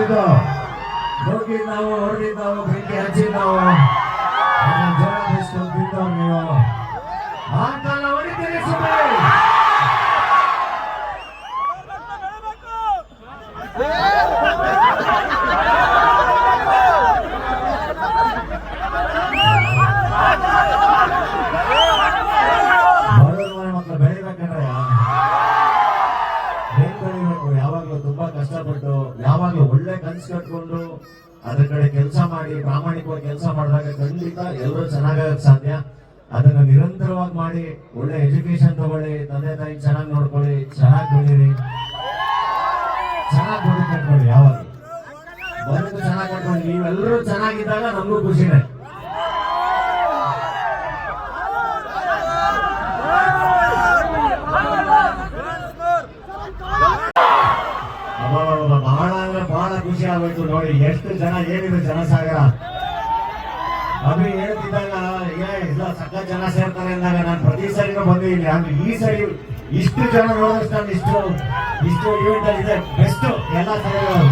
ಬಂದಿದ್ದು ಹೋಗಿದ್ ನಾವು ಹೊಡೆದಿದ್ದು ನಾವು ಬೆಂಕಿ ಹಚ್ಚಿದ್ ನಾವು ಜೋಳ ಬಿಸ್ಕೊಂಡು ತಿಂದವ್ರು ನೀವು ಆ ಕಾಲ ಹೊಡಿತೀರಿ ಸುಮ್ಮನೆ ತುಂಬಾ ಕಷ್ಟಪಟ್ಟು ಯಾವಾಗ್ಲೂ ಒಳ್ಳೆ ಕನ್ಸು ಕಟ್ಕೊಂಡು ಅದ್ರ ಕಡೆ ಕೆಲಸ ಮಾಡಿ ಪ್ರಾಮಾಣಿಕವಾಗಿ ಕೆಲಸ ಮಾಡಿದಾಗ ಖಂಡಿತ ಎಲ್ಲರೂ ಚೆನ್ನಾಗಕ್ಕೆ ಸಾಧ್ಯ. ಅದನ್ನ ನಿರಂತರವಾಗಿ ಮಾಡಿ ಒಳ್ಳೆ ಎಜುಕೇಶನ್ ತಗೊಳ್ಳಿ, ತಂದೆ ತಾಯಿ ಚೆನ್ನಾಗಿ ನೋಡ್ಕೊಳ್ಳಿ, ಚೆನ್ನಾಗಿ ಬೆಳೀರಿ, ಚೆನ್ನಾಗಿ ಬದುಕು ಕಟ್ಕೊಳ್ಳಿ. ಯಾವಾಗ ಬದುಕು ಚೆನ್ನಾಗಿ ಕಟ್ಕೊಳ್ಳಿ. ನೀವೆಲ್ಲರೂ ಚೆನ್ನಾಗಿದ್ದಾಗ ನಮಗೂ ಖುಷಿನೇ. ಬಹಳ ಅಂದ್ರೆ ಬಹಳ ಖುಷಿ ಆಗೋಯ್ತು ನೋಡಿ, ಎಷ್ಟು ಜನ ಏನಿದೆ ಜನಸಾಗರ. ಅಭಿ ಹೇಳ್ತಿದ್ದಾಗ ಇಲ್ಲ ಸಕ್ಕ ಜನ ಸೇರ್ತಾರೆ ಅಂದಾಗ ನಾನು ಪ್ರತಿ ಸರಿನೂ ಬಂದಿದ್ದೀನಿ. ಅಂದ್ರೆ ಈ ಸರಿ ಇಷ್ಟು ಜನ ನೋಡಿದಷ್ಟು ನಾನು ಇಷ್ಟು ಇವೆಂಟ್ ಅಲ್ಲಿ ಇದೆ ಬೆಸ್ಟ್ ಎಲ್ಲ ಸರಿಗಳು.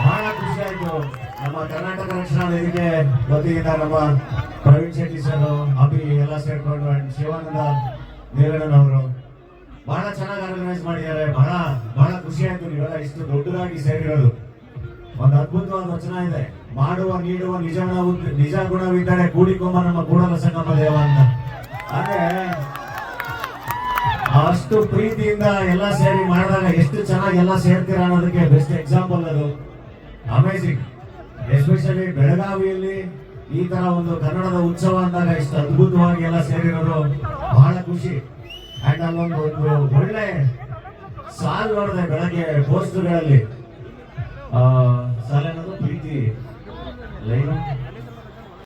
ಬಹಳ ಖುಷಿ ಆಯ್ತು. ನಮ್ಮ ಕರ್ನಾಟಕ ರಕ್ಷಣಾ ವೇದಿಕೆ ವತಿಯಿಂದ ನಮ್ಮ ಪ್ರವೀಣ್ ಶೆಟ್ಟಿ ಸರ್, ಅಭಿ ಎಲ್ಲ ಸೇರ್ಕೊಂಡು ಅಂಡ್ ಶಿವಾನಂದ ನೀಲಣ್ಣನವರು ಬಹಳ ಚೆನ್ನಾಗಿ ಆರ್ಗನೈಸ್ ಮಾಡಿದ್ದಾರೆ. ಬಹಳ ಖುಷಿ ಆಯ್ತು ನೀವೆಲ್ಲ ಇಷ್ಟು ದೊಡ್ಡದಾಗಿ ಸೇರಿರೋದು. ಒಂದು ಅದ್ಭುತವಾದ ವಚನ ಇದೆ, ಮಾಡುವ ನೀಡುವ ನಿಜ ಗುಣವಿದ್ದರೆ ಕೂಡಿಕೊಂಬ ನಮ್ಮ ಕೂಡಲ ಸಂಗಮ ದೇವ ಅಂತ. ಅಂದ್ರೆ ಅಷ್ಟು ಪ್ರೀತಿಯಿಂದ ಎಲ್ಲ ಸೇರಿ ಮಾಡಿದಾಗ ಎಷ್ಟು ಚೆನ್ನಾಗಿ ಎಲ್ಲ ಸೇರ್ತೀರ ಅನ್ನೋದಕ್ಕೆ ಬೆಸ್ಟ್ ಎಕ್ಸಾಂಪಲ್ ಅದು. ಅಮೇಜಿಂಗ್. ಎಸ್ಪೆಷಲಿ ಬೆಳಗಾವಿಯಲ್ಲಿ ಈ ತರ ಒಂದು ಕನ್ನಡದ ಉತ್ಸವ ಅಂದಾಗ ಇಷ್ಟು ಅದ್ಭುತವಾಗಿ ಎಲ್ಲ ಸೇರಿರೋದು ಬಹಳ ಖುಷಿ. ಅಂಡ್ ಅಲ್ಲೊಂದು ಒಳ್ಳೆ ಸಾಲ್ ನೋಡಿದೆ ಬೆಳಗ್ಗೆ ಪೋಸ್ಟರ್ಗಳಲ್ಲಿ, ಸಾಲೇನದು ಪ್ರೀತಿ ಲೈನ್